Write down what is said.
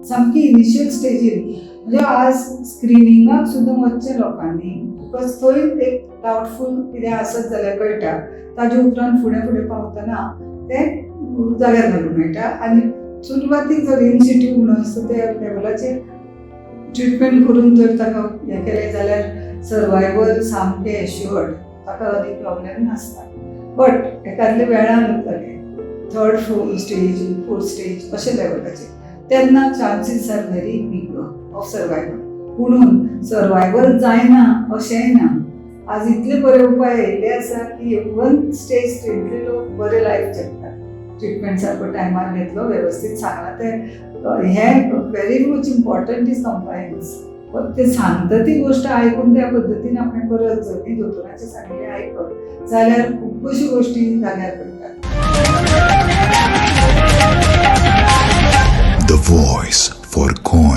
सामकी इनिशियल स्टेजीर म्हणजे आज स्क्रिनिंगाक सुद्दां वचचें लोकांनी बिकॉज थंय एक डावटफूल कितें आसत जाल्यार कळटा, ताजे उपरांत फुडें फुडें पावतना तें जाग्यार घालूंक मेळटा आनी सुरवातीक जर इन सिट्यू म्हणून आसता त्या लेवलाचेर ट्रिटमेंट करून जर ताका हें केलें जाल्यार सर्वायवल सामकें एश्युअर्ड, ताका अदी प्रॉब्लेम नासता. बट एकादले वेळान जातले 3rd 4th stage 4th stage अशे लेवलाचेर तेन्ना chances are very big of survival. पुणून सर्वायवल जायना अशेंय ना. आज इतले बरे उपाय येयल्ले आसा की 1 स्टेज इतले लोक बरे लायफ जगतात. ट्रिटमेंट सारको टायमार घेतलो, वेवस्थीत सांगला ते हें very much important is compliance. पण ते सांगता ती गोष्ट आयकून त्या पद्दतीन आपण करत जर ती दोतोराचें सांगिल्लें आयकत जाल्यार खुबश्यो गोष्टी जाग्यार पडटात. The voice for corn.